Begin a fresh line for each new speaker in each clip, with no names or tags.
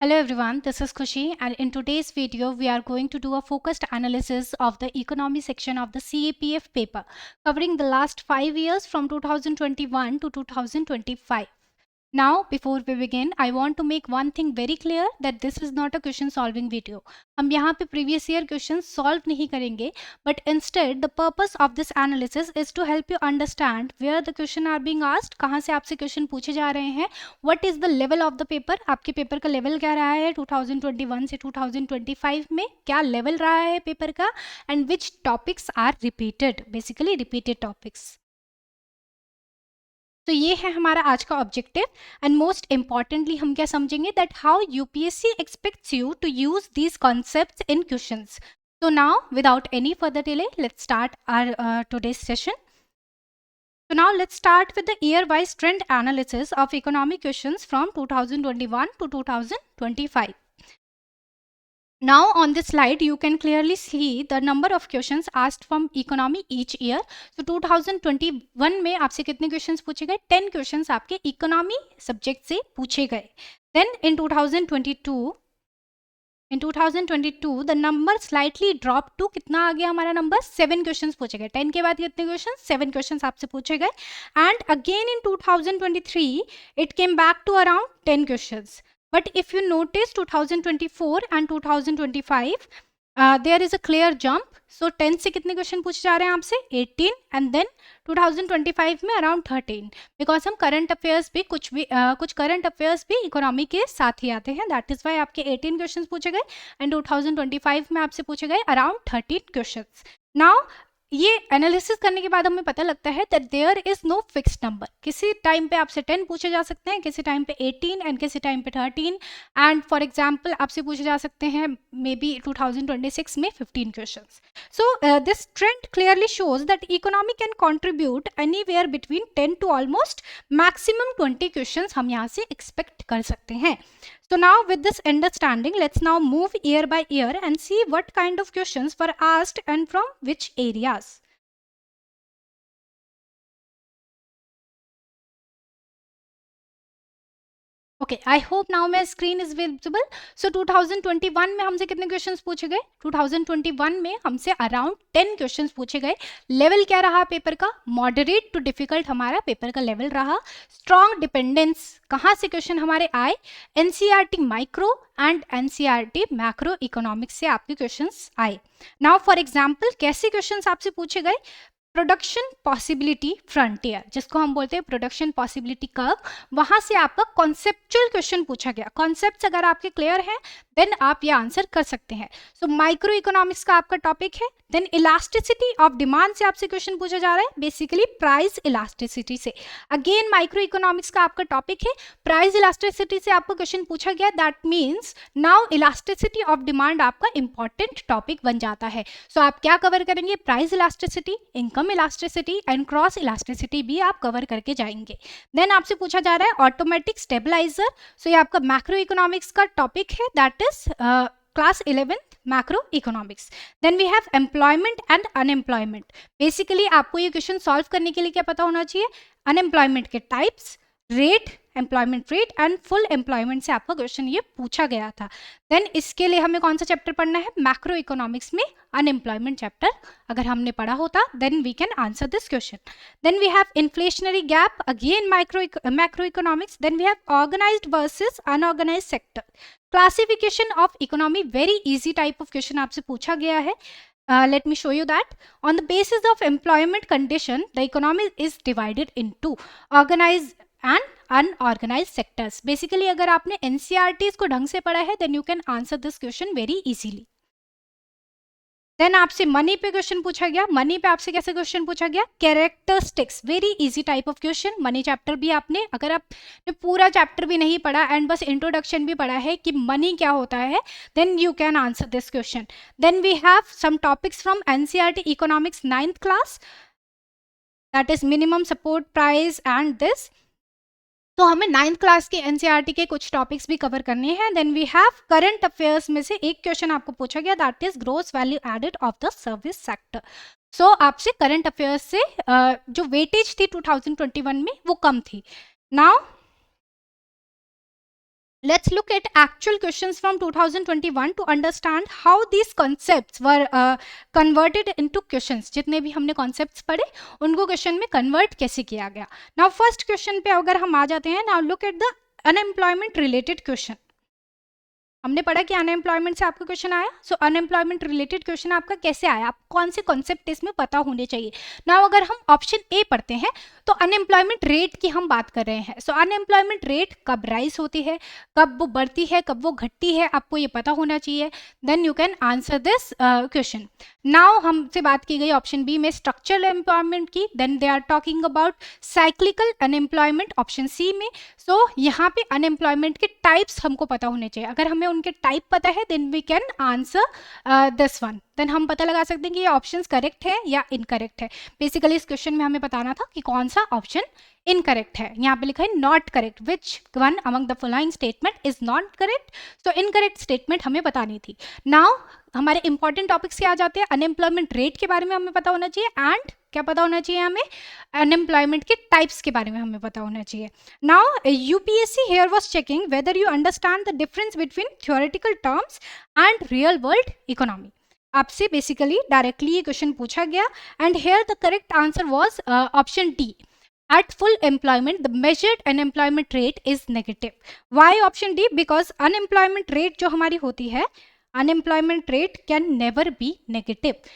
Hello everyone, this is Khushi, and in today's video we are going to do a focused analysis of the economy section of the CAPF paper covering the last 5 years from 2021 to 2025. Now, before we begin, I want to make one thing very clear that this is not a question solving video. हम यहाँ पे previous year questions solve नहीं करेंगे, but instead the purpose of this analysis is to help you understand where the question are being asked, कहाँ से आपसे question पूछे जा रहे हैं, what is the level of the paper, आपके पेपर का लेवल क्या रहा है 2021 से 2025 में, क्या लेवल रहा है पेपर का, and which topics are repeated, basically repeated topics. तो ये है हमारा आज का ऑब्जेक्टिव एंड मोस्ट इम्पॉर्टेंटली हम क्या समझेंगे that how UPSC expects you to use these concepts in questions. So now without any further delay, let's start our today's session. So now let's start with the year-wise trend analysis of economic questions from 2021 to 2025. Now on this slide you can clearly see the number of questions asked from economy each year. So 2021 में आपसे कितने questions पूछे गए? 10 questions आपके economy subject से पूछे गए. Then in 2022 the number slightly dropped to कितना आ गया हमारा नंबर? 7 questions पूछे गए. 10 के बाद कितने questions? 7 questions आपसे पूछे गए. And again in 2023 it came back to around 10 questions. But if you notice 2024 and 2025 there is a clear jump. So 10 से कितने क्वेश्चन पूछे जा रहे हैं आपसे? 18 and then 2025 में अराउंड 13 बिकॉज हम करंट अफेयर्स भी कुछ करंट अफेयर्स भी इकोनॉमी के साथ ही आते हैं. दैट इज वाई आपके 18 क्वेश्चन पूछे गए एंड 2025 में आपसे पूछे गए अराउंड 13 क्वेश्चन. नाउ ये एनालिसिस करने के बाद हमें पता लगता है that there is no fix number. किसी टाइम पे आपसे 10 पूछे जा सकते हैं, किसी टाइम पे 18 एंड किसी टाइम पे 13 एंड फॉर एग्जांपल आपसे पूछे जा सकते हैं मे बी 2026 में 15 questions. So this trend clearly shows that economy can contribute anywhere between 10 to almost maximum 20 questions हम यहाँ से एक्सपेक्ट कर सकते हैं. So now with this understanding, let's now move year by year and see what kind of questions were asked and from which areas. Okay, I hope now my screen is visible. So 2021 में हमसे कितने questions पूछे गए? 2021 में हमसे around 10 questions पूछे गए. Level क्या रहा पेपर का? मॉडरेट टू डिफिकल्ट हमारा पेपर का लेवल रहा. स्ट्रॉन्ग डिपेंडेंस कहाँ से क्वेश्चन हमारे आए? NCERT micro and NCERT macro economics से आपके क्वेश्चंस आए. नाउ फॉर एग्जाम्पल कैसे क्वेश्चंस आपसे पूछे गए? प्रोडक्शन पॉसिबिलिटी फ्रंटियर, जिसको हम बोलते हैं प्रोडक्शन पॉसिबिलिटी कर्व, वहां से आपका कॉन्सेप्चुअल क्वेश्चन पूछा गया. कॉन्सेप्ट्स अगर आपके क्लियर हैं देन आप ये आंसर कर सकते हैं. सो माइक्रो इकोनॉमिक्स का आपका टॉपिक है. देन इलास्टिसिटी ऑफ डिमांड से आपसे क्वेश्चन पूछा जा रहा है, बेसिकली प्राइस इलास्टिसिटी से. अगेन माइक्रो इकोनॉमिक्स का आपका टॉपिक है. प्राइस इलास्टिसिटी से आपको क्वेश्चन पूछा गया, that means now elasticity of demand आपका इंपॉर्टेंट टॉपिक बन जाता है. सो आप क्या कवर करेंगे? Price elasticity, income elasticity and cross elasticity भी आप कवर करके जाएंगे. देन आपसे पूछा जा रहा है ऑटोमेटिक स्टेबलाइजर. सो ये आपका मैक्रो इकोनॉमिक्स का टॉपिक है, that is class 11th macroeconomics. Then we have employment and unemployment. Basically आपको ये क्वेश्चन सॉल्व करने के लिए क्या पता होना चाहिए? अनएम्प्लॉयमेंट के types, rate, employment rate and full employment से आपका क्वेश्चन ये पूछा गया था. देन इसके लिए हमें कौन सा चैप्टर पढ़ना है? मैक्रो इकोनॉमिक्स में अनएम्प्लॉयमेंट चैप्टर अगर हमने पढ़ा होता then we can answer this question. Then we have inflationary gap, again macroeconomics. Then we have organised versus unorganised sector. Classification of economy, very easy type of question आपसे पूछा गया है. Let me show you that. On the basis of employment condition, the economy is divided into organized and unorganized sectors. Basically अगर आपने NCERTs को ढंग से पढ़ा है then you can answer this question very easily. Then आपसे money पे question पूछा गया. मनी पे आपसे कैसे क्वेश्चन पूछा गया? Characteristics, very easy type of question. Money chapter भी आपने, अगर आपने पूरा चैप्टर भी नहीं पढ़ा एंड बस इंट्रोडक्शन भी पढ़ा है कि मनी क्या होता है, then you can answer this question. Then we have some topics from NCERT economics 9th class, that is minimum support price and this. तो हमें 9th क्लास के एनसीईआरटी के कुछ टॉपिक्स भी कवर करने हैं. Then we have current affairs में से एक क्वेश्चन आपको पूछा गया, that is gross value added of the service sector. So आपसे करंट अफेयर्स से जो वेटेज थी 2021 में वो कम थी. Now Let's look at actual questions from 2021 to understand how these concepts were converted into questions. जितने भी हमने concepts पढ़े उनको question में convert कैसे किया गया. Now first question पे अगर हम आ जाते हैं, now look at the unemployment related question. हमने पढ़ा कि अनएम्प्लॉयमेंट से आपका क्वेश्चन आया. सो अनएम्प्लॉयमेंट रिलेटेड क्वेश्चन आपका कैसे आया, आप कौन से कॉन्सेप्ट इसमें पता होने चाहिए. नाउ अगर हम ऑप्शन ए पढ़ते हैं तो अनएम्प्लॉयमेंट रेट की हम बात कर रहे हैं. सो अनएम्प्लॉयमेंट रेट कब राइज होती है, कब वो बढ़ती है, कब वो घटती है, आपको ये पता होना चाहिए. Then you can answer this question. Now हमसे बात की गई ऑप्शन बी में स्ट्रक्चरल एम्प्लॉयमेंट की. Then they are talking about cyclical unemployment option C में. सो यहाँ पे अनएम्प्लॉयमेंट के टाइप्स हमको पता होने चाहिए. अगर हमें उनके टाइप पता है then we can answer this one. Then हम पता लगा सकते हैं कि ये ऑप्शंस करेक्ट है या इनकरेक्ट है. बेसिकली इस क्वेश्चन में हमें बताना था कि कौन सा ऑप्शन इनकरेक्ट है. यहाँ पे लिखा है not correct, which one among the following statement is not correct. So incorrect statement हमें बतानी थी. नाउ हमारे इंपॉर्टेंट टॉपिक्स से आ जाते हैं. अनएम्प्लॉयमेंट रेट के बारे में हमें पता होना चाहिए एंड क्या पता होना चाहिए हमें, अनएम्प्लॉयमेंट के टाइप्स के बारे में हमें पता होना चाहिए. Now UPSC here was checking whether you understand the difference between theoretical terms and real world economy. आपसे बेसिकली डायरेक्टली ये क्वेश्चन पूछा गया and here the correct answer was option D. At full employment, the measured unemployment rate is negative. Why option D? Because unemployment rate जो हमारी होती है, unemployment rate can never be negative.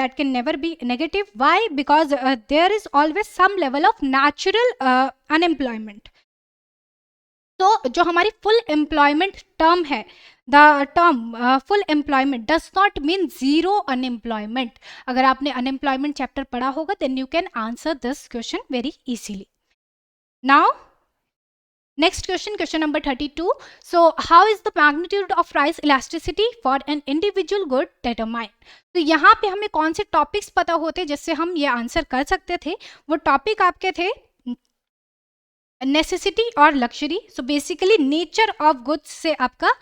That can never be negative. Why? Because there is always some level of natural unemployment. तो जो हमारी full employment term है, the term full employment does not mean zero unemployment. अगर आपने unemployment chapter पढ़ा होगा then you can answer this question very easily. Now next question number 32. So how is the magnitude of price elasticity for an individual good determined? तो यहाँ पे हमें कौन से टॉपिक्स पता होते जिससे हम ये आंसर कर सकते थे. वो टॉपिक आपके थे नेसेसिटी और luxury. So basically nature of goods से आपका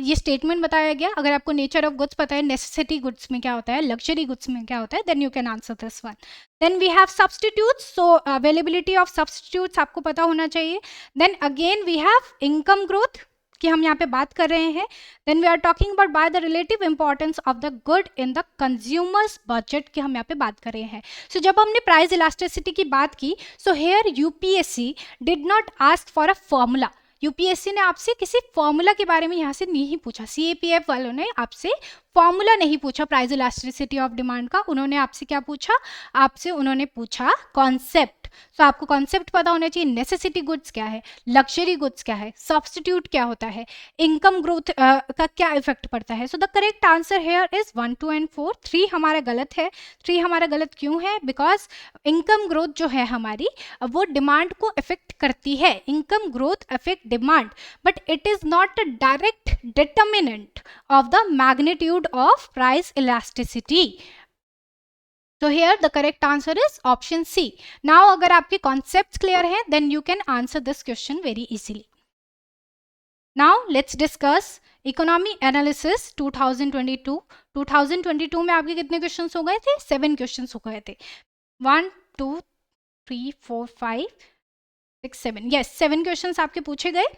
ये स्टेटमेंट बताया गया. अगर आपको नेचर ऑफ गुड्स पता है, नेसेसिटी गुड्स में क्या होता है, लक्जरी गुड्स में क्या होता है, then you can answer this one. Then we have substitutes. So availability of substitutes आपको पता होना चाहिए. Then again we have income growth कि हम यहाँ पे बात कर रहे हैं. Then we are talking about by the relative importance of the good in the consumers budget की हम यहाँ पे बात कर रहे हैं. सो जब हमने प्राइस इलास्टिसिटी की बात की, so here UPSC did not ask for a formula. UPSC ने आपसे किसी फॉर्मूला के बारे में यहाँ से नहीं पूछा. सीएपीएफ वालों ने आपसे फॉर्मूला नहीं पूछा प्राइस इलास्टिसिटी ऑफ डिमांड का. उन्होंने आपसे क्या पूछा, आपसे उन्होंने पूछा कॉन्सेप्ट. सो आपको कॉन्सेप्ट पता होना चाहिए. नेसेसिटी गुड्स क्या है, लक्जरी गुड्स क्या है, सब्स्टिट्यूट क्या होता है, इनकम ग्रोथ का क्या इफेक्ट पड़ता है. सो the correct answer here is 1, 2 and 4. 3 हमारा गलत है. 3 हमारा गलत क्यों है? बिकॉज इनकम ग्रोथ जो है हमारी वो डिमांड को इफेक्ट करती है. Income growth affect demand but it is not a direct determinant of the magnitude of price elasticity. So here the correct answer is option C. Now अगर आपके concepts clear हैं then you can answer this question very easily. Now let's discuss economy analysis 2022. 2022 में आपके कितने questions हो गए थे? 7 questions हो गए थे. 1, 2, 3, 4, 5, 6, 7. यस 7 क्वेश्चंस आपके पूछे गए.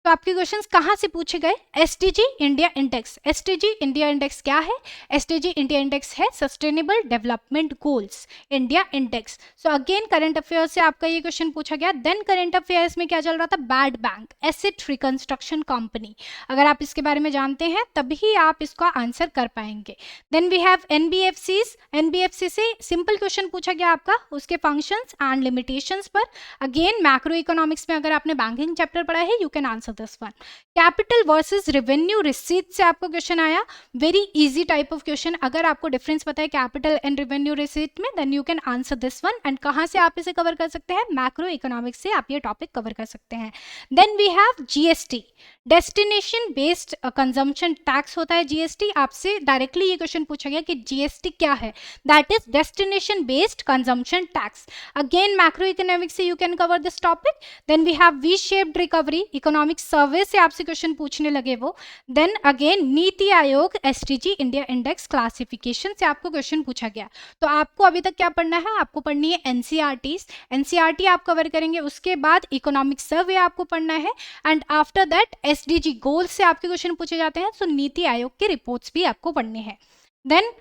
तो आपके क्वेश्चंस कहाँ से पूछे गए? SDG India index. SDG India index क्या है? एसडीजी इंडिया इंडेक्स है sustainable development goals India index. So again current affairs से आपका ये क्वेश्चन पूछा गया. देन करंट अफेयर्स में क्या चल रहा था? Bad bank asset reconstruction company. अगर आप इसके बारे में जानते हैं तभी आप इसका आंसर कर पाएंगे. Then we have NBFCs. NBFC से सिंपल क्वेश्चन पूछा गया आपका उसके फंक्शंस एंड लिमिटेशंस पर. अगेन मैक्रो इकोनॉमिक्स में अगर आपने बैंकिंग चैप्टर पढ़ा है you can answer this one. Capital versus revenue receipt से आपको क्वेश्चन आया. Very easy type of question. अगर आपको डिफरेंस पता है कैपिटल एंड रेवेन्यू रिसीट में then you can answer this one. And कहाँ से आप इसे कवर कर सकते हैं? मैक्रो इकोनॉमिक्स से आप ये टॉपिक कवर कर सकते हैं. Then we have GST. Destination based consumption tax होता है जीएसटी. आपसे डायरेक्टली ये क्वेश्चन पूछा गया कि जीएसटी क्या है? That is destination based consumption tax. Again macroeconomics से you can cover this topic. Then we have V shaped recovery. Economic economic survey से आपसे क्वेश्चन पूछने लगे वो, then again NITI Aayog SDG India index classification से आपको क्वेश्चन पूछा गया। तो आपको अभी तक क्या पढ़ना है, आपको पढ़नी है एनसीईआरटी आप कवर करेंगे, उसके बाद इकोनॉमिक सर्वे आपको पढ़ना है, एंड आफ्टर दैट एसडीजी गोल से आपके क्वेश्चन पूछे जाते हैं, सो नीति आयोग के रिपोर्ट्स भी आपको पढ़ने हैं। Then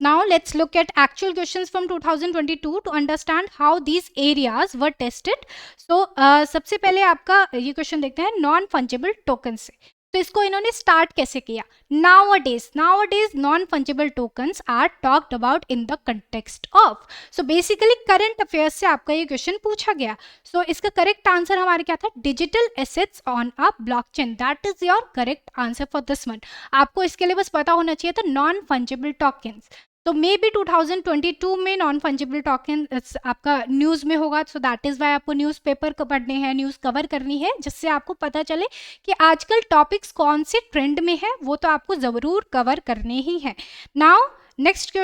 now let's look at actual questions from 2022 to understand how these areas were tested. So सबसे पहले आपका ये क्वेश्चन देखते हैं नॉन फंजेबल टोकन से। तो इसको इन्होंने स्टार्ट कैसे किया, nowadays non fungible tokens are talked about in the context of. So basically current affairs से आपका ये क्वेश्चन पूछा गया। सो इसका करेक्ट आंसर हमारे क्या था, digital assets on a blockchain, that is your correct answer for this one. आपको इसके लिए बस पता होना चाहिए था नॉन फंजेबल टोकन्स। तो मे बी 2022 में नॉन फंजिबल टोकन आपका न्यूज़ में होगा, सो दैट इज़ वाई आपको न्यूज़पेपर पढ़ने हैं, न्यूज़ कवर करनी है, जिससे आपको पता चले कि आजकल टॉपिक्स कौन से ट्रेंड में है, वो तो आपको ज़रूर कवर करने ही हैं। Now next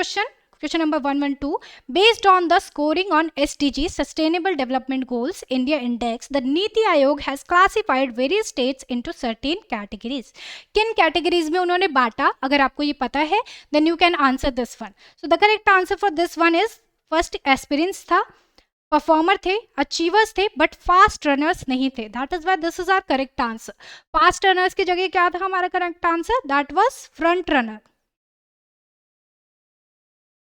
Question number 112. Based on the scoring on SDG Sustainable Development Goals India Index, the Niti Aayog has classified various states into certain categories. किन categories में उन्होंने बांटा, अगर आपको ये पता है, then you can answer this one. So the correct answer for this one is first aspirants था, परफॉर्मर थे, अचीवर्स थे, बट फास्ट रनर्स नहीं थे। That is why this is our correct answer. Fast runners की जगह क्या था हमारा correct answer, that was front runner.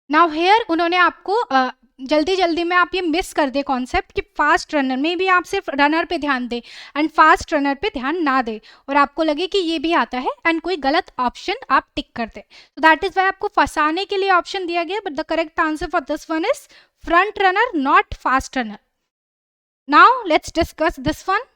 Now here उन्होंने आपको जल्दी जल्दी में आप ये मिस कर दे कॉन्सेप्ट कि फास्ट रनर में भी आप सिर्फ रनर पे ध्यान दे एंड फास्ट रनर पे ध्यान ना दे, और आपको लगे कि ये भी आता है एंड कोई गलत ऑप्शन आप टिक कर दे। तो दैट इज वाई आपको फंसाने के लिए ऑप्शन दिया गया, but the correct answer for this one is front runner, not fast runner. Now let's discuss this one.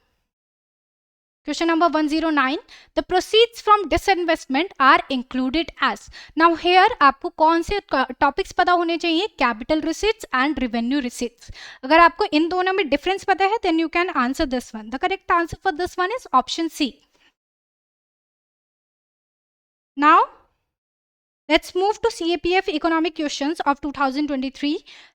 Question number 109. The proceeds from disinvestment are included as. Now here आपको कौन से topics पता होने चाहिए, capital receipts and revenue receipts. अगर आपको इन दोनों में डिफरेंस पता है then you can answer this one. The correct answer for this one is option C. Now let's move to CAPF economic questions of 2023.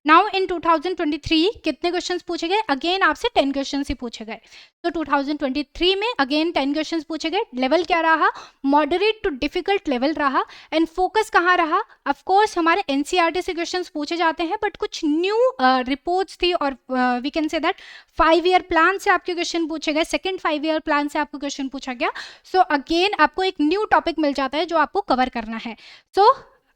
Now in 2023 कितने questions पूछे गए, अगेन आपसे 10 क्वेश्चंस ही पूछे गए। तो 2023 में अगेन 10 क्वेश्चंस पूछे गए। लेवल क्या रहा, मॉडरेट टू डिफिकल्ट लेवल रहा, एंड फोकस कहाँ रहा, ऑफ कोर्स हमारे एनसीईआरटी से क्वेश्चंस पूछे जाते हैं, बट कुछ न्यू रिपोर्ट्स थी, और we can say that 5 year plan से आपके क्वेश्चन पूछे गए, सेकेंड 5 ईयर प्लान से आपको क्वेश्चन पूछा गया। सो अगेन आपको एक न्यू टॉपिक मिल जाता है जो आपको कवर करना है। सो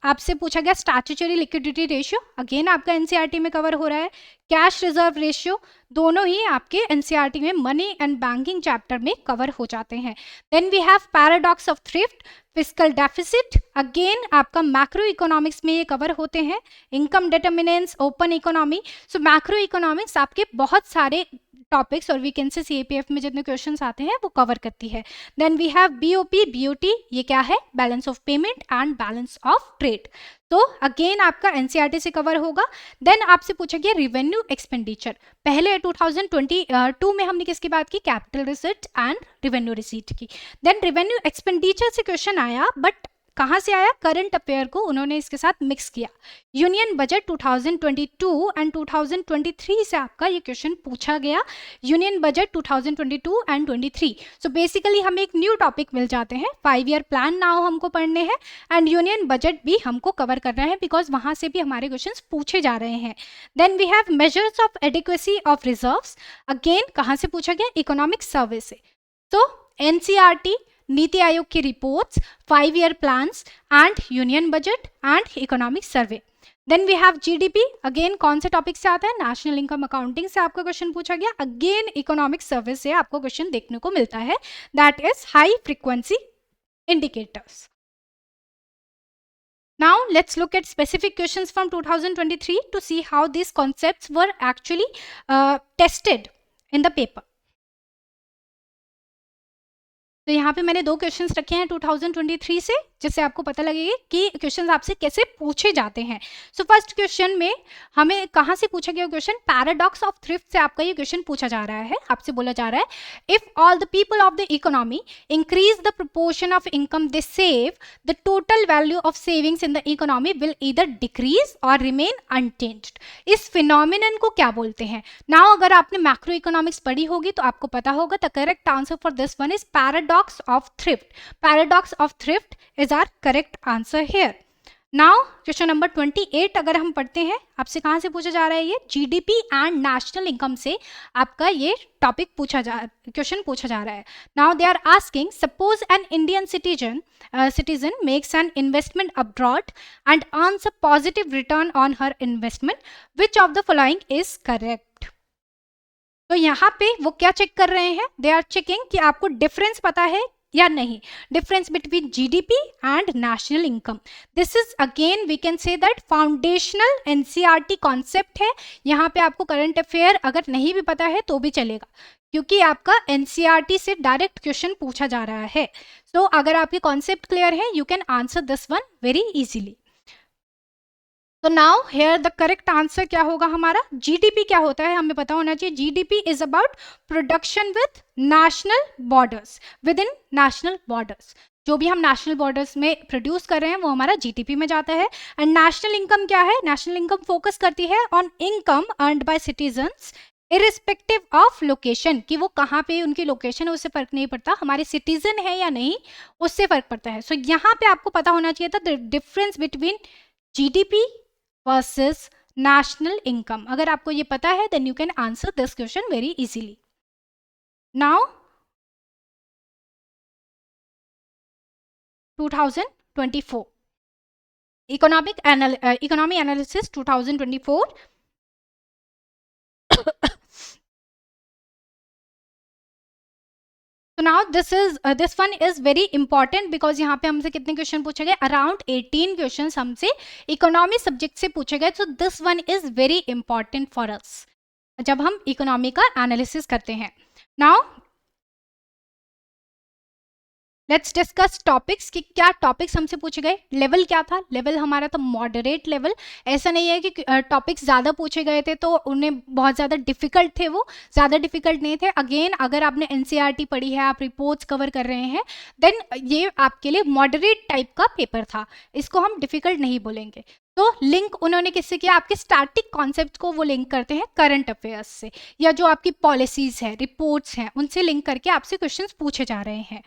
आपसे पूछा गया स्टैट्यूटरी लिक्विडिटी रेशियो, अगेन आपका एनसीईआरटी में कवर हो रहा है। कैश रिजर्व रेशियो, दोनों ही आपके एनसीईआरटी में मनी एंड बैंकिंग चैप्टर में कवर हो जाते हैं। Then we have paradox of thrift, fiscal deficit, again आपका मैक्रो इकोनॉमिक्स में ये कवर होते हैं। Income determinants, open economy. So macroeconomics आपके बहुत सारे टॉपिक्स और वी कैन से सीएपीएफ में जितने क्वेश्चंस आते हैं वो कवर करती है। Then we have BOP, BOT, ये क्या है, balance of payment and balance of trade. तो अगेन आपका एनसीईआरटी से कवर होगा। देन आपसे पूछा गया रिवेन्यू एक्सपेंडिचर, पहले 2022 में हमने किसकी बात की, capital receipt and revenue receipt की। देन रिवेन्यू एक्सपेंडिचर से क्वेश्चन आया, बट कहाँ से आया, करंट अफेयर को उन्होंने इसके साथ मिक्स किया। यूनियन बजट 2022 एंड 2023 से आपका ये क्वेश्चन पूछा गया, union budget 2022 and 23। So basically हमें एक न्यू टॉपिक मिल जाते हैं, 5 ईयर प्लान नाउ हमको पढ़ने हैं, एंड यूनियन बजट भी हमको कवर करना है, बिकॉज वहाँ से भी हमारे क्वेश्चन पूछे जा रहे हैं। Then we have measures of adequacy of reserves, again कहाँ से पूछा गया, इकोनॉमिक सर्वे से। तो एनसीईआरटी, नीति आयोग की reports, 5 year plans and union budget and economic survey. Then we have GDP, again कौन से टॉपिक से आता है, नेशनल इनकम अकाउंटिंग से आपका क्वेश्चन पूछा गया, अगेन इकोनॉमिक सर्वे से आपको क्वेश्चन देखने को मिलता है, that is high frequency indicators. Now let's look at specific questions from 2023 to see how these concepts were actually tested in the paper. तो यहाँ पे मैंने 2 क्वेश्चंस रखे हैं 2023 से, जिससे आपको पता लगेगा कि क्वेश्चन आपसे कैसे पूछे जाते हैं। सो फर्स्ट क्वेश्चन में हमें कहाँ से पूछा गया क्वेश्चन, पैराडॉक्स ऑफ थ्रिफ्ट से आपका ये क्वेश्चन पूछा जा रहा है। आपसे बोला जा रहा है if all the people of the economy increase the proportion of income they save, the total value of savings in the economy will either decrease और रिमेन अनचेंज्ड। इस फिनोमिनन को क्या बोलते हैं? नाउ अगर आपने मैक्रो इकोनॉमिक्स पढ़ी होगी तो आपको पता होगा the correct answer for this one is paradox of thrift. Paradox of thrift is our correct answer here. Now question number 28 अगर हम पढ़ते हैं, आपसे कहां से पूछा जा रहा है ये, जीडीपी एंड नेशनल इनकम से आपका ये टॉपिक क्वेश्चन पूछा जा रहा है। Now they are asking suppose an Indian citizen makes an investment abroad and earns a positive return on her investment, which of the following is correct? तो यहाँ पे वो क्या चेक कर रहे हैं, दे आर चेकिंग कि आपको डिफरेंस पता है या नहीं, difference between GDP and national income. This is again we can say that foundational NCERT concept है। यहाँ पे आपको करंट अफेयर अगर नहीं भी पता है तो भी चलेगा, क्योंकि आपका एनसीईआरटी से डायरेक्ट क्वेश्चन पूछा जा रहा है। सो अगर आपके कॉन्सेप्ट क्लियर है, you can answer this one very easily. तो now here the correct answer क्या होगा हमारा, जीडीपी क्या होता है हमें पता होना चाहिए। GDP is about production with national borders, with in national borders. जो भी हम नेशनल बॉर्डर्स में प्रोड्यूस कर रहे हैं वो हमारा जीडीपी में जाता है। एंड नेशनल इनकम क्या है, नेशनल इनकम फोकस करती है on income earned by citizens irrespective of location, कि वो कहाँ पे उनकी लोकेशन है उससे फर्क नहीं पड़ता, हमारे सिटीजन है या नहीं उससे फर्क पड़ता है। सो यहाँ पे आपको पता होना चाहिए था the difference between GDP versus national income. अगर आपको ये पता है then you can answer this question very easily. Now 2024 economy analysis 2024। तो now this one is very important because यहाँ पे हमसे कितने क्वेश्चन पूछे गए, अराउंड 18 क्वेश्चन हमसे इकोनॉमी सब्जेक्ट से पूछे गए। So this one is very important for us जब हम इकोनॉमी का एनालिसिस करते हैं। नाउ लेट्स डिस्कस टॉपिक्स कि क्या टॉपिक्स हमसे पूछे गए। लेवल क्या था, लेवल हमारा था मॉडरेट लेवल। ऐसा नहीं है कि टॉपिक्स ज़्यादा पूछे गए थे तो उन्हें बहुत ज़्यादा डिफिकल्ट थे, वो ज़्यादा डिफिकल्ट नहीं थे। अगेन अगर आपने एनसीईआरटी पढ़ी है, आप रिपोर्ट्स कवर कर रहे हैं, देन ये आपके लिए मॉडरेट टाइप का पेपर था, इसको हम डिफिकल्ट नहीं बोलेंगे। तो लिंक उन्होंने किससे किया, आपके स्टैटिक कॉन्सेप्ट को वो लिंक करते हैं करंट अफेयर्स से, या जो आपकी पॉलिसीज है, रिपोर्ट्स हैं, उनसे लिंक करके आपसे क्वेश्चंस पूछे जा रहे हैं।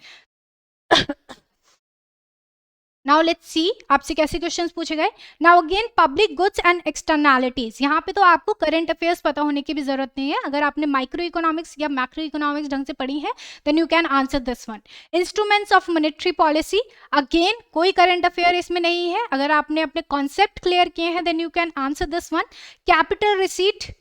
नाउ लेट्स सी आपसे कैसे क्वेश्चंस पूछे गए। Now again public goods and externalities, यहाँ पे तो आपको करंट अफेयर्स पता होने की भी जरूरत नहीं है। अगर आपने माइक्रो इकोनॉमिक्स या मैक्रो इकोनॉमिक्स ढंग से पढ़ी है then you can answer this one. Instruments of monetary policy, again कोई करंट अफेयर इसमें नहीं है। अगर आपने अपने कॉन्सेप्ट क्लियर किए हैं then you can answer this one. Capital receipt,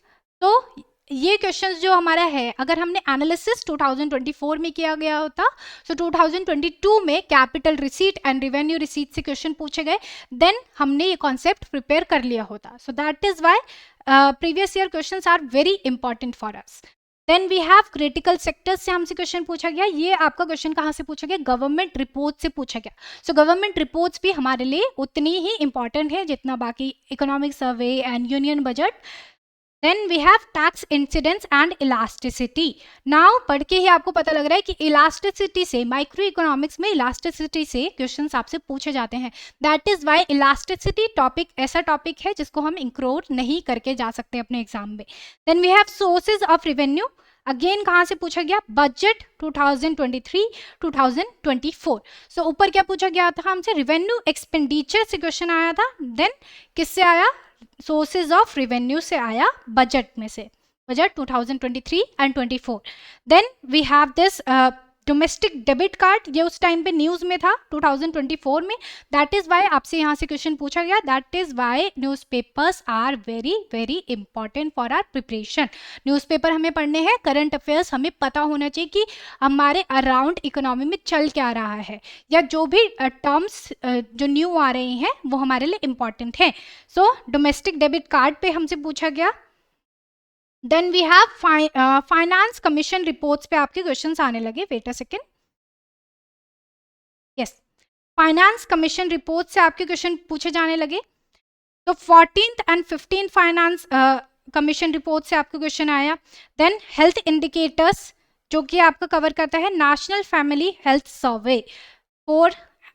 तो ये क्वेश्चंस जो हमारा है, अगर हमने एनालिसिस 2024 में किया गया होता तो 2022 में capital receipt and revenue receipt से क्वेश्चन पूछे गए, देन हमने ये कॉन्सेप्ट प्रिपेयर कर लिया होता। So that is why previous year questions are very important for us. Then we have critical sectors से हमसे क्वेश्चन पूछा गया। ये आपका क्वेश्चन कहाँ से पूछा गया, गवर्नमेंट रिपोर्ट से पूछा गया। सो गवर्नमेंट रिपोर्ट्स भी हमारे लिए उतनी ही इंपॉर्टेंट है जितना बाकी economic survey and union budget. Then we have tax incidence and elasticity. Now पढ़ के ही आपको पता लग रहा है कि elasticity से, माइक्रो इकोनॉमिक्स में elasticity से क्वेश्चंस आपसे पूछे जाते हैं। That is why elasticity topic ऐसा टॉपिक है जिसको हम इंक्लूड नहीं करके जा सकते अपने एग्जाम में। Then we have sources of revenue. Again कहाँ से पूछा गया, बजट 2023-2024। सो ऊपर क्या पूछा गया था हमसे, रेवेन्यू एक्सपेंडिचर से क्वेश्चन आया था। देन किससे आया, सोर्सेज ऑफ रेवेन्यू से आया, बजट में से, budget 2023 and 24। Then we have this domestic debit card, ये उस टाइम पे न्यूज़ में था 2024 में। दैट इज वाई आपसे यहाँ से क्वेश्चन पूछा गया। That is why newspapers are very very important for our preparation. Newspaper हमें पढ़ने हैं, करंट अफेयर्स हमें पता होना चाहिए कि हमारे अराउंड इकोनॉमी में चल क्या रहा है, या जो भी टर्म्स जो न्यू आ रही हैं वो हमारे लिए इंपॉर्टेंट है। सो डोमेस्टिक डेबिट कार्ड पे हमसे पूछा गया। Then we have finance commission reports पे आपके क्वेश्चंस आने लगे। Wait a second, yes, finance commission report से आपके क्वेश्चन पूछे जाने लगे। तो 14th and 15th finance commission report से आपका क्वेश्चन आया। देन हेल्थ इंडिकेटर्स जो कि आपका कवर करता है national family health survey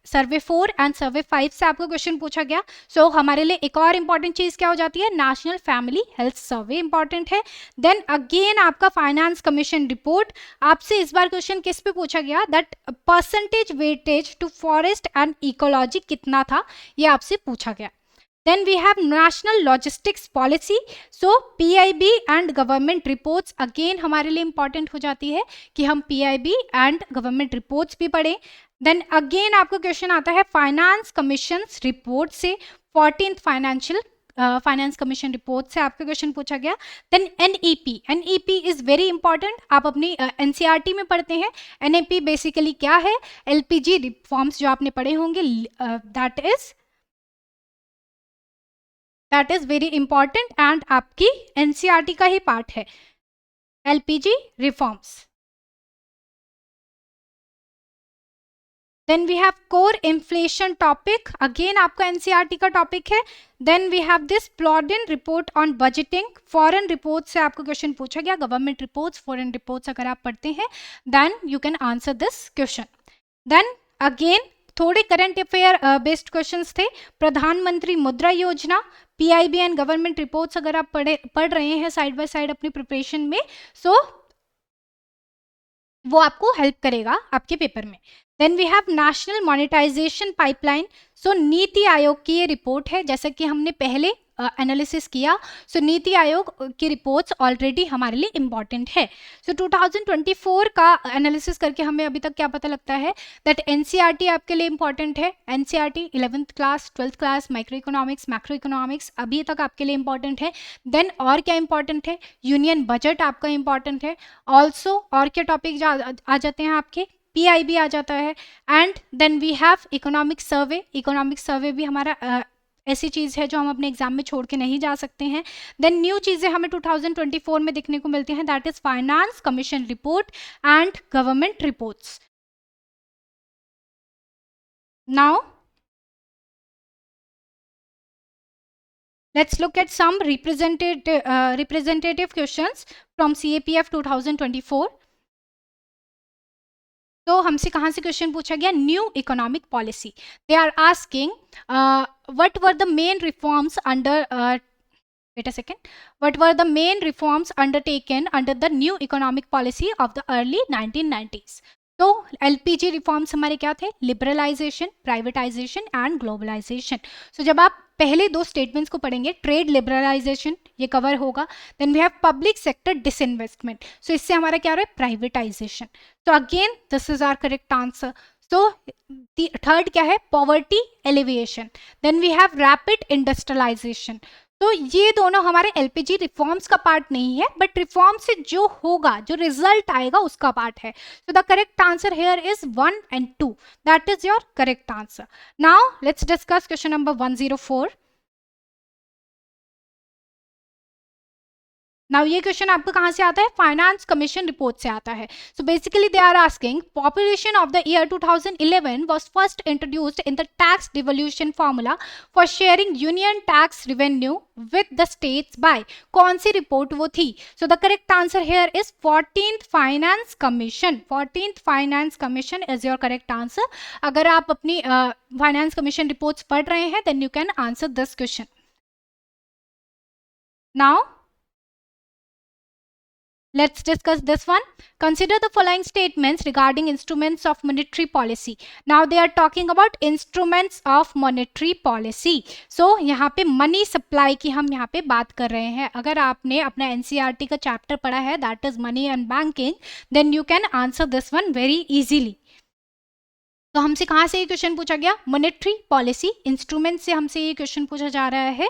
survey 4 and सर्वे 5 से आपको क्वेश्चन पूछा गया। सो हमारे लिए एक और इंपॉर्टेंट चीज क्या हो जाती है, national family health survey important है। देन अगेन आपका फाइनेंस कमीशन रिपोर्ट, आपसे इस बार क्वेश्चन किस पे पूछा गया, that percentage weightage to forest and ecology कितना था, ये आपसे पूछा गया। Then we have national logistics policy. So PIB and government reports again हमारे लिए important हो जाती है कि हम PIB and government reports भी पढ़ें। Then again आपको क्वेश्चन आता है फाइनेंस कमीशन रिपोर्ट से, 14th फाइनेंस कमीशन रिपोर्ट से आपका क्वेश्चन पूछा गया। Then NEP is very important, आप अपनी NCERT में पढ़ते हैं। NEP बेसिकली क्या है, LPG रिफॉर्म्स जो आपने पढ़े होंगे, that is very important and आपकी NCERT का ही पार्ट है, LPG reforms. Then we have core inflation topic, again आपका NCERT का टॉपिक है। Then we have this Plowden report on budgeting, foreign report से आपको क्वेश्चन पूछा गया, गवर्नमेंट रिपोर्ट्स, फॉरेन रिपोर्ट्स अगर आप पढ़ते हैं then you can answer this question. Then again थोड़े करंट अफेयर बेस्ड क्वेश्चंस थे, प्रधानमंत्री मुद्रा योजना, PIB एंड गवर्नमेंट रिपोर्ट्स अगर आप पढ़ रहे हैं साइड बाय साइड अपनी प्रिपरेशन में, सो वो आपको हेल्प करेगा आपके पेपर में। Then we have national monetisation pipeline, so NITI Aayog की ये रिपोर्ट है, जैसा कि हमने पहले एनालिसिस किया। सो नीति आयोग की रिपोर्ट्स ऑलरेडी हमारे लिए इंपॉर्टेंट है। सो 2024 का एनालिसिस करके हमें अभी तक क्या पता लगता है, दैट NCERT आपके लिए इंपॉर्टेंट है। NCERT 11th class 12th class micro economics, macro economics अभी तक आपके लिए इंपॉर्टेंट है। देन और क्या इंपॉर्टेंट है, यूनियन बजट आपका इंपॉर्टेंट है। ऑल्सो और क्या टॉपिक आ जाते हैं आपके, PIB आ जाता है। And then we have economic survey भी हमारा ऐसी चीज़ है जो हम अपने एग्जाम में छोड़ के नहीं जा सकते हैं। देन न्यू चीज़ें हमें 2024 में देखने को मिलती हैं, that is finance commission report and government reports. Now let's look at some representative questions from CAPF 2024. तो हमसे कहाँ से क्वेश्चन पूछा गया, new economic policy. They are asking what were the main reforms under wait a second, what were the main reforms undertaken under the new economic policy of the early 1990s. तो LPG reforms हमारे क्या थे, liberalisation, privatisation and globalisation. So जब आप पहले दो statements को पढ़ेंगे, ट्रेड लिबरलाइजेशन ये कवर होगा। Then we have public sector disinvestment, so इससे हमारा क्या हो रहा है, प्राइवेटाइजेशन। तो again this is our correct answer. तो थर्ड क्या है, poverty alleviation. Then we have rapid industrialisation. तो ये दोनों हमारे LPG रिफॉर्म्स का पार्ट नहीं है, बट रिफॉर्म से जो होगा, जो रिजल्ट आएगा उसका पार्ट है। सो the correct answer here is 1 and 2, that is your correct answer. Now let's discuss question number 104। Now ये क्वेश्चन आपको कहाँ से आता है, फाइनेंस कमीशन रिपोर्ट से आता है। So basically they are asking, population of the year 2011 was first introduced in the tax devolution formula for sharing union tax revenue with the states by, कौन सी रिपोर्ट वो थी। So the correct answer here is 14th finance commission. 14th finance commission is your correct answer. अगर आप अपनी finance commission reports पढ़ रहे हैं then you can answer this question. Now let's discuss this one. Consider the following statements regarding instruments of monetary policy. Now they are talking about instruments of monetary policy. So यहाँ पे money supply की हम यहाँ पे बात कर रहे हैं। अगर आपने अपना NCERT का चैप्टर पढ़ा है, that is money and banking, then you can answer this one very easily. तो हमसे कहाँ से ये क्वेश्चन पूछा गया, मॉनेटरी पॉलिसी इंस्ट्रूमेंट से हमसे ये क्वेश्चन पूछा जा रहा है।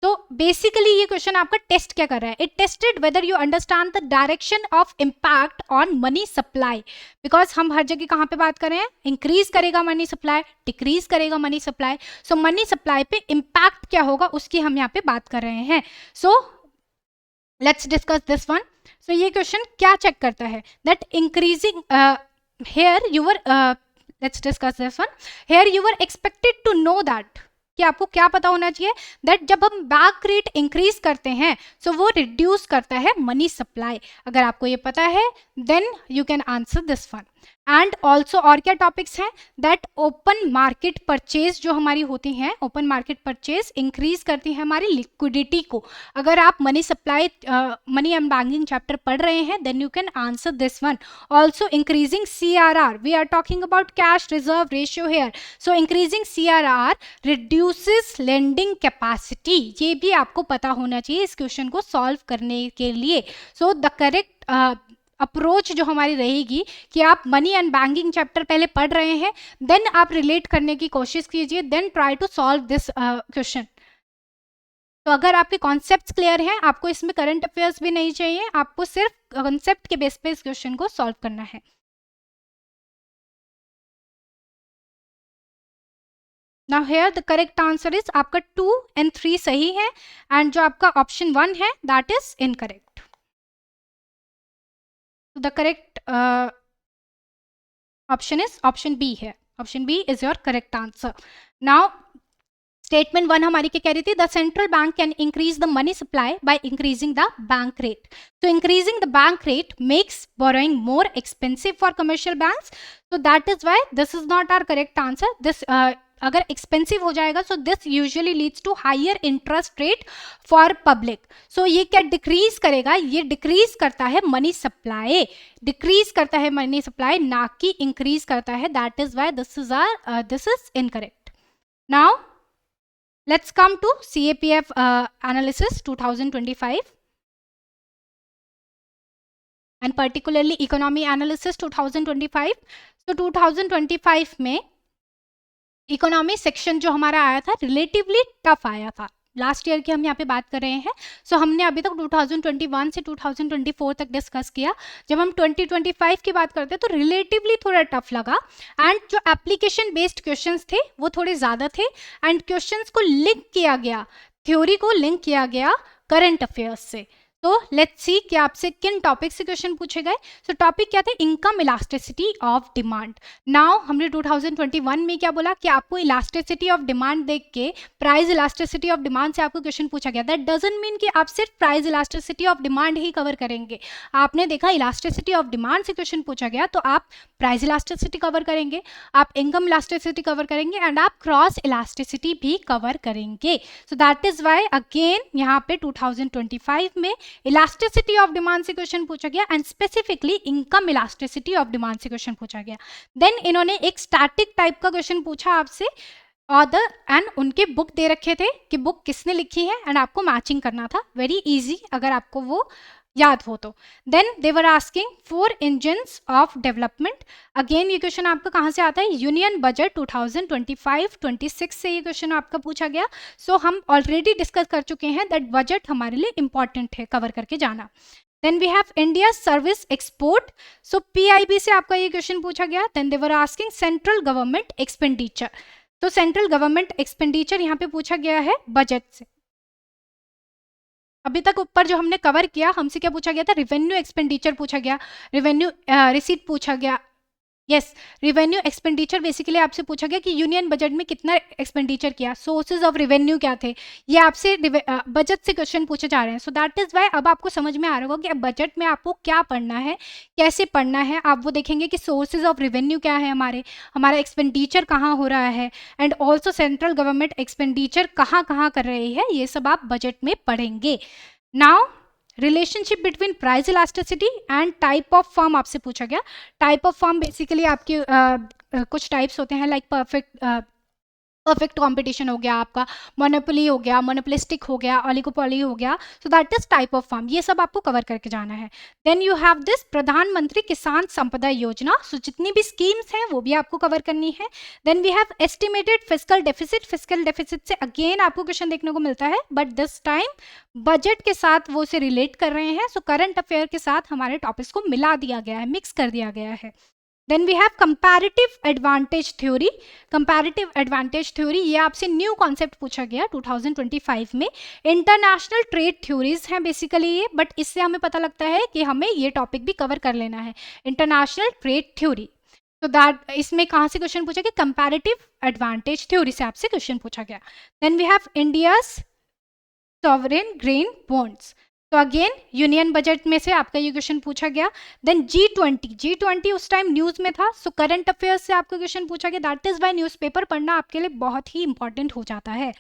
तो बेसिकली ये क्वेश्चन आपका टेस्ट क्या कर रहा है, it tested whether you understand the direction of impact on money supply. Because हम हर जगह कहाँ पे बात कर रहे हैं, इंक्रीज करेगा मनी सप्लाई, डिक्रीज करेगा मनी सप्लाई। सो मनी सप्लाई पे इम्पैक्ट क्या होगा उसकी हम यहाँ पे बात कर रहे हैं। So let's discuss this one. So ये क्वेश्चन क्या चेक करता है, that increasing here your let's discuss this one. Here you are expected to know that, कि आपको क्या पता होना चाहिए, दैट जब हम बैक रेट इंक्रीज करते हैं सो वो रिड्यूस करता है मनी सप्लाई। अगर आपको ये पता है then you can answer this one. And also और क्या टॉपिक्स हैं, दैट ओपन मार्केट परचेज जो हमारी होती हैं, ओपन मार्केट परचेज इंक्रीज करती है हमारी लिक्विडिटी को। अगर आप money supply money and banking chapter पढ़ रहे हैं then you can answer this one. Also increasing CRR, we are talking about cash reserve ratio here, so increasing CRR reduces lending capacity, ये भी आपको पता होना चाहिए इस क्वेश्चन को सॉल्व करने के लिए। सो द करेक्ट अप्रोच जो हमारी रहेगी कि आप मनी एंड बैंकिंग चैप्टर पहले पढ़ रहे हैं, देन आप रिलेट करने की कोशिश कीजिए, then try to solve this question. तो अगर आपके कॉन्सेप्ट्स क्लियर हैं, आपको इसमें करंट अफेयर्स भी नहीं चाहिए, आपको सिर्फ कॉन्सेप्ट के बेस पे इस क्वेश्चन को सॉल्व करना है। Now here the correct answer is आपका 2 and 3 सही है, एंड जो आपका ऑप्शन 1 है that is incorrect. The correct option is option B है, option B is your correct answer. Now statement 1 हमारी क्या कह रही थी, the central bank can increase the money supply by increasing the bank rate. So increasing the bank rate makes borrowing more expensive for commercial banks. So that is why this is not our correct answer. This अगर expensive हो जाएगा so this usually leads to higher interest rate for public. So ये क्या decrease करेगा, ये decrease करता है money supply, decrease करता है मनी सप्लाई, ना कि इंक्रीज करता है। That is why this is incorrect. Now let's come to CAPF analysis 2025 and particularly economy analysis 2025। तो 2025 में इकोनॉमी सेक्शन जो हमारा आया था रिलेटिवली टफ आया था। लास्ट ईयर की हम यहाँ पे बात कर रहे हैं। सो हमने अभी तक 2021 से 2024 तक डिस्कस किया। जब हम 2025 की बात करते हैं तो रिलेटिवली थोड़ा टफ लगा, एंड जो एप्लीकेशन बेस्ड क्वेश्चंस थे वो थोड़े ज़्यादा थे, एंड क्वेश्चंस को लिंक किया गया, थ्योरी को लिंक किया गया करंट अफेयर्स से। तो लेट्स सी कि आपसे किन टॉपिक से क्वेश्चन पूछे गए। सो टॉपिक क्या थे, income elasticity of demand. Now हमने 2021 में क्या बोला कि आपको इलास्टिसिटी ऑफ डिमांड देख के प्राइस इलास्टिसिटी ऑफ डिमांड से आपको क्वेश्चन पूछा गया। दैट डजंट मीन कि आप सिर्फ प्राइस इलास्टिसिटी ऑफ डिमांड ही कवर करेंगे। आपने देखा इलास्टिसिटी ऑफ डिमांड से क्वेश्चन पूछा गया तो आप प्राइस इलास्टिसिटी कवर करेंगे, आप इनकम इलास्टिसिटी कवर करेंगे, एंड आप क्रॉस इलास्टिसिटी भी कवर करेंगे। So that is why again यहाँ पे 2025 में इलास्टिसिटी ऑफ डिमांड से क्वेश्चन पूछा गया, and specifically income elasticity of demand से क्वेश्चन पूछा गया। देन इन्होंने एक स्टैटिक टाइप का क्वेश्चन पूछा आपसे, ऑथर एंड उनके बुक दे रखे थे कि बुक किसने लिखी है, एंड आपको मैचिंग करना था। वेरी इजी अगर आपको वो याद हो तो। Then they were asking 4 engines of development. Again ये क्वेश्चन आपका कहाँ से आता है, यूनियन बजट 2025-26 से ये क्वेश्चन आपका पूछा गया। सो हम ऑलरेडी डिस्कस कर चुके हैं दैट बजट हमारे लिए इंपॉर्टेंट है कवर करके जाना। Then we have India service export. So PIB से आपका ये क्वेश्चन पूछा गया। Then they were asking central government expenditure. तो सेंट्रल गवर्नमेंट एक्सपेंडिचर यहाँ पे पूछा गया है बजट से। अभी तक ऊपर जो हमने कवर किया, हमसे क्या पूछा गया था, रिवेन्यू एक्सपेंडिचर पूछा गया, रिवेन्यू रिसीट पूछा गया। यस, रिवेन्यू एक्सपेंडिचर बेसिकली आपसे पूछा गया कि यूनियन बजट में कितना एक्सपेंडिचर किया, सोर्सेज ऑफ रेवेन्यू क्या थे, ये आपसे बजट से क्वेश्चन पूछे जा रहे हैं। सो दैट इज वाई अब आपको समझ में आ रहा होगा कि अब बजट में आपको क्या पढ़ना है, कैसे पढ़ना है। आप वो देखेंगे कि सोर्सेज ऑफ रेवेन्यू क्या है, हमारा एक्सपेंडिचर कहाँ हो रहा है, and also central government expenditure कहाँ कहाँ कर रही है, ये सब आप बजट में पढ़ेंगे। Now relationship between price elasticity and type of firm आपसे पूछा गया। टाइप ऑफ फर्म बेसिकली आपके कुछ टाइप्स होते हैं, लाइक परफेक्ट कंपटीशन हो गया, आपका मोनोपोली हो गया, मोनोपोलिस्टिक हो गया, ओलिगोपोली हो गया। सो that is type of firm, ये सब आपको कवर करके जाना है। देन यू हैव दिस प्रधानमंत्री किसान संपदा योजना। सो जितनी भी स्कीम्स हैं वो भी आपको कवर करनी है। Then we have estimated fiscal deficit. Fiscal deficit से अगेन आपको क्वेश्चन देखने को मिलता है, बट दिस टाइम बजट के साथ वो उसे रिलेट कर रहे हैं। सो करंट अफेयर के साथ हमारे टॉपिक्स को मिला दिया गया है, मिक्स कर दिया गया है। Then we have comparative advantage theory. Comparative advantage theory ये आपसे न्यू कॉन्सेप्ट पूछा गया 2025 में। इंटरनेशनल ट्रेड थ्योरीज हैं बेसिकली ये, बट इससे हमें पता लगता है कि हमें ये टॉपिक भी कवर कर लेना है, इंटरनेशनल ट्रेड थ्योरी। तो दैट इसमें कहाँ से क्वेश्चन पूछा गया, कंपैरेटिव एडवांटेज थ्योरी से आपसे क्वेश्चन पूछा गया। Then we have India's sovereign green bonds, तो अगेन यूनियन बजट में से आपका ये क्वेश्चन पूछा गया। देन G20 उस टाइम न्यूज में था, सो करंट अफेयर्स से आपका क्वेश्चन पूछा गया, दैट इज वाई न्यूज़पेपर पढ़ना आपके लिए बहुत ही इंपॉर्टेंट हो जाता है।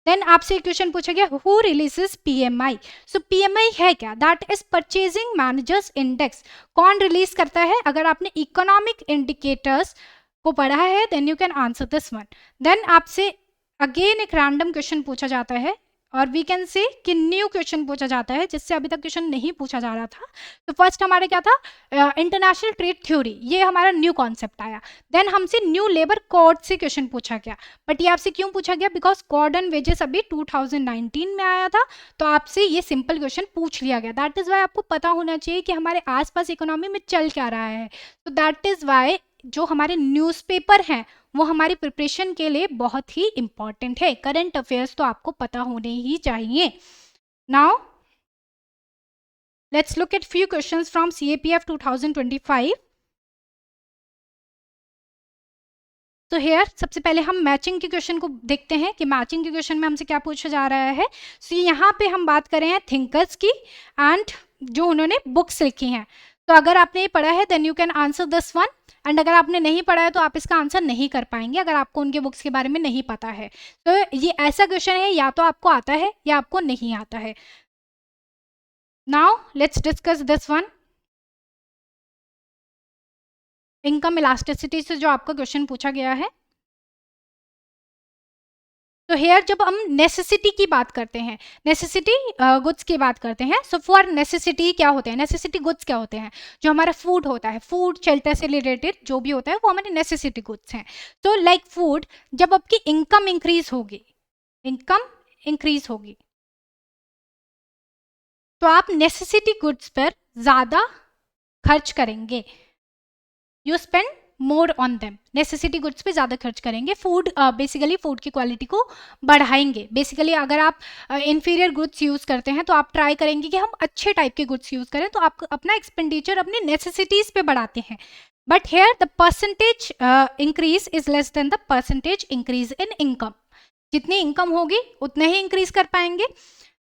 देन आपसे क्वेश्चन पूछा गया who releases PMI, so PMI है क्या, that is purchasing managers index, कौन रिलीज करता है, अगर आपने इकोनॉमिक इंडिकेटर्स को पढ़ा है then you can answer this one. Then आपसे अगेन एक रैंडम क्वेश्चन पूछा जाता है, और वी कैन से कि न्यू क्वेश्चन पूछा जाता है जिससे अभी तक क्वेश्चन नहीं पूछा जा रहा था। तो फर्स्ट हमारे क्या था, इंटरनेशनल ट्रेड थ्योरी, ये हमारा न्यू कॉन्सेप्ट आया। देन हमसे न्यू लेबर कोड से क्वेश्चन पूछा गया, बट ये आपसे क्यों पूछा गया, बिकॉज कोड एंड वेजेस अभी 2019 में आया था, तो आपसे ये सिंपल क्वेश्चन पूछ लिया गया। दैट इज वाई आपको पता होना चाहिए कि हमारे आसपास इकोनॉमी में चल क्या रहा है। तो दैट इज वाई जो हमारे न्यूज़पेपर हैं वो हमारी प्रिपरेशन के लिए बहुत ही इंपॉर्टेंट है। करंट अफेयर्स तो आपको पता होने ही चाहिए। Now let's look at few questions from CAPF 2025। तो हेयर सबसे पहले हम मैचिंग के क्वेश्चन को देखते हैं कि मैचिंग के क्वेश्चन में हमसे क्या पूछा जा रहा है। सो यहाँ पे हम बात कर रहे हैं थिंकर्स की एंड जो उन्होंने बुक्स लिखी हैं। तो अगर आपने ये पढ़ा है then you can answer this one, and अगर आपने नहीं पढ़ा है तो आप इसका आंसर नहीं कर पाएंगे अगर आपको उनके बुक्स के बारे में नहीं पता है। तो ये ऐसा क्वेश्चन है या तो आपको आता है या आपको नहीं आता है। Now let's discuss this one, income elasticity से जो आपका क्वेश्चन पूछा गया है। तो हेयर जब हम नेसेसिटी की बात करते हैं, नेसेसिटी गुड्स की बात करते हैं, सो फॉर नेसेसिटी क्या होते हैं, नेसेसिटी गुड्स क्या होते हैं, जो हमारा फूड होता है, फूड शेल्टर से रिलेटेड जो भी होता है वो हमारे नेसेसिटी गुड्स हैं। तो लाइक फूड, जब आपकी इनकम इंक्रीज होगी, इनकम इंक्रीज होगी तो आप नेसेसिटी गुड्स पर ज़्यादा खर्च करेंगे, you spend more on them, necessity goods पे ज़्यादा खर्च करेंगे। फूड बेसिकली फूड की क्वालिटी को बढ़ाएंगे। बेसिकली अगर आप इन्फीरियर गुड्स यूज़ करते हैं तो आप ट्राई करेंगे कि हम अच्छे टाइप के गुड्स यूज़ करें, तो आप अपना एक्सपेंडिचर अपने नेसेसिटीज़ पे बढ़ाते हैं। But here the percentage increase is less than the percentage increase in income, जितनी इनकम होगी उतने ही इंक्रीज कर पाएंगे।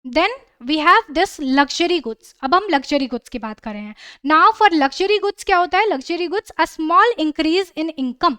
Then we have this luxury goods, अब हम लग्जरी गुड्स की बात कर रहे हैं। नाउ फॉर लग्जरी गुड्स क्या होता है, luxury goods a small increase in income,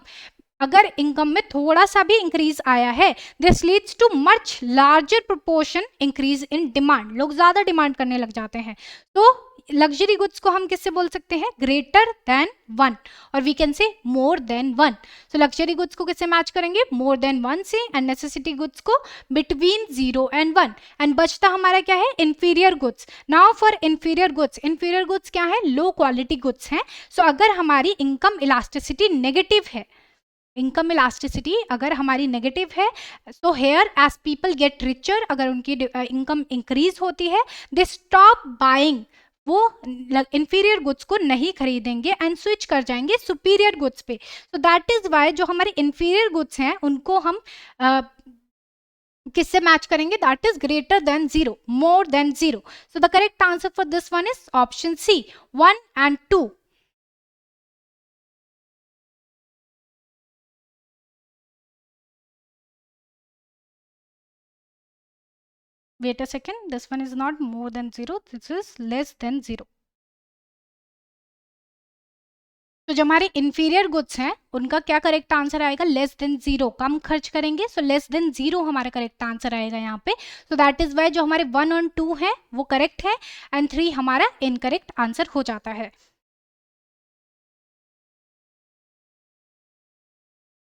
अगर इनकम में थोड़ा सा भी इंक्रीज आया है this leads too much larger proportion increase in demand, लोग ज्यादा डिमांड करने लग जाते हैं। तो लग्जरी गुड्स को हम किससे बोल सकते हैं, ग्रेटर देन वन, और we can say more than one. So luxury goods को किससे मैच करेंगे, मोर देन वन से, एंड नेसेसिटी गुड्स को बिटवीन 0 एंड 1, एंड बचता हमारा क्या है, inferior goods. Now for inferior goods, inferior goods क्या है, लो क्वालिटी गुड्स हैं। सो अगर हमारी इनकम इलास्टिसिटी नेगेटिव है, इनकम इलास्टिसिटी अगर हमारी नेगेटिव है, तो here as people gate richer, अगर उनकी इनकम इंक्रीज होती है दे स्टॉप बाइंग, वो इंफीरियर गुड्स को नहीं खरीदेंगे एंड स्विच कर जाएंगे सुपीरियर गुड्स पे। तो दैट इज वाई जो हमारे इंफीरियर गुड्स हैं उनको हम किससे मैच करेंगे, that is greater than 0, more than 0। So the correct answer for this one is option C, 1 and 2। Wait a second, this one is not more than 0, this is less than 0। तो जो हमारे inferior goods हैं उनका क्या correct answer आएगा, less than 0, कम खर्च करेंगे। So less than 0 हमारा करेक्ट आंसर आएगा यहाँ पे। सो दैट इज वाई जो हमारे 1 और 2 है वो करेक्ट है एंड 3 हमारा इनकरेक्ट आंसर हो जाता है।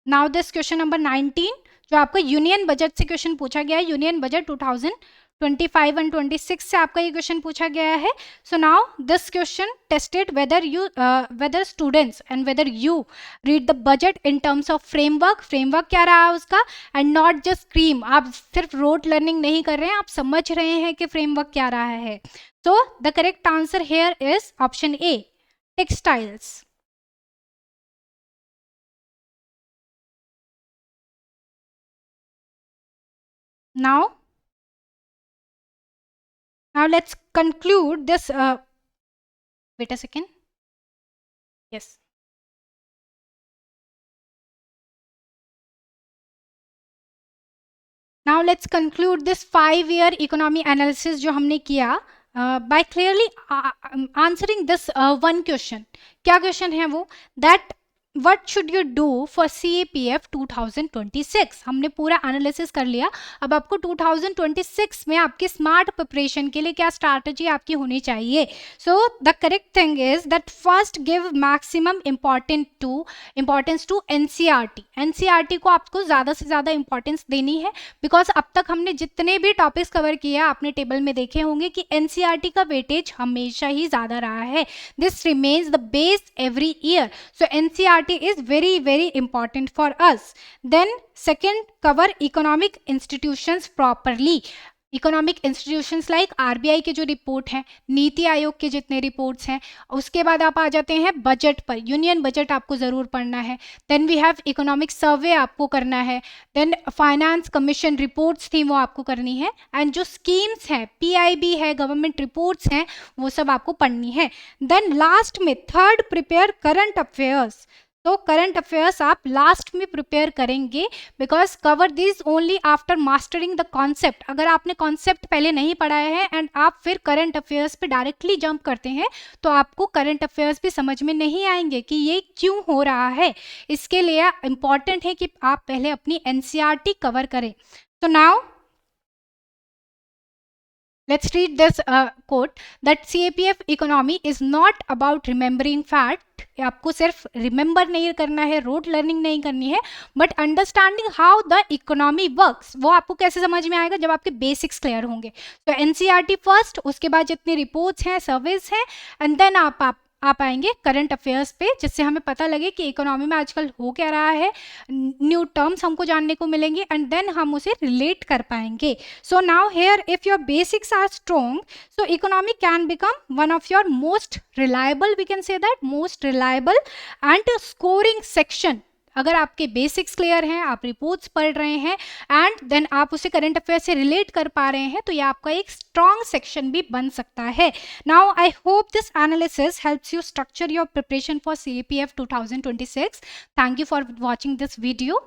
नाउ दिस क्वेश्चन नंबर 19 जो आपका यूनियन बजट से क्वेश्चन पूछा गया है, यूनियन बजट 2025 एंड 26 से आपका ये क्वेश्चन पूछा गया है। So now this question tested whether students and whether you read the budget in terms of framework, framework क्या रहा है उसका, एंड नॉट जस्ट स्क्रीम, आप सिर्फ रोट लर्निंग नहीं कर रहे हैं, आप समझ रहे हैं कि फ्रेमवर्क क्या रहा है। तो the correct answer here is option A, textiles. Now let's conclude this, wait a second, yes, now let's conclude this 5-year economy analysis जो हमने किया by clearly answering this one question. क्या क्वेश्चन है वो? that what should you do for CAPF 2026? हमने पूरा analysis कर लिया. अब आपको 2026 में आपके स्मार्ट प्रिपरेशन के लिए क्या स्ट्रैटेजी आपकी होनी चाहिए. So the correct thing is that first give maximum importance to NCERT. NCERT को आपको ज़्यादा से ज़्यादा इंपॉर्टेंस देनी है, बिकॉज अब तक हमने जितने भी टॉपिक्स कवर किए आपने टेबल में देखे होंगे कि एनसीईआरटी का वेटेज हमेशा ही ज़्यादा रहा है. This remains the base every year. So NCERT is very important for us. Then second, cover economic institutions properly. Economic institutions like RBI के जो रिपोर्ट हैं, नीति आयोग के जितने रिपोर्ट्स हैं. उसके बाद आप आ जाते हैं बजट पर. यूनियन बजट आपको ज़रूर पढ़ना है. Then we have economic survey आपको करना है. देन फाइनेंस कमीशन रिपोर्ट्स थी वो आपको करनी है. एंड जो स्कीम्स हैं, पीआईबी है, गवर्नमेंट रिपोर्ट्स हैं, वो सब आपको पढ़नी है. देन लास्ट में थर्ड, प्रिपेयर करंट अफेयर्स. तो करंट अफेयर्स आप लास्ट में प्रिपेयर करेंगे, because cover this only after mastering the concept. अगर आपने कॉन्सेप्ट पहले नहीं पढ़ाया है एंड आप फिर करंट अफेयर्स पे डायरेक्टली जंप करते हैं तो आपको करंट अफेयर्स भी समझ में नहीं आएंगे कि ये क्यों हो रहा है. इसके लिए इंपॉर्टेंट है कि आप पहले अपनी एनसीईआरटी कवर करें. तो now let's read this quote that CAPF economy is not about remembering fact. आपको सिर्फ रिमेंबर नहीं करना है, रोड लर्निंग नहीं करनी है, but understanding how the economy works. वो आपको कैसे समझ में आएगा? जब आपके बेसिक्स क्लियर होंगे. तो एनसीईआरटी फर्स्ट, उसके बाद जितने रिपोर्ट्स हैं, सर्वेज हैं, एंड देन आप आएंगे करंट अफेयर्स पे, जिससे हमें पता लगे कि इकोनॉमी में आजकल हो क्या रहा है, न्यू टर्म्स हमको जानने को मिलेंगे, एंड देन हम उसे रिलेट कर पाएंगे. So now here if your basics are strong, so economy can become one of your most reliable, we can say that most reliable and scoring section. अगर आपके बेसिक्स क्लियर हैं, आप reports पढ़ रहे हैं एंड देन आप उसे current affair से रिलेट कर पा रहे हैं, तो ये आपका एक स्ट्रॉन्ग सेक्शन भी बन सकता है. Now I hope this analysis helps you structure your preparation for CAPF 2026. Thank you for watching this video.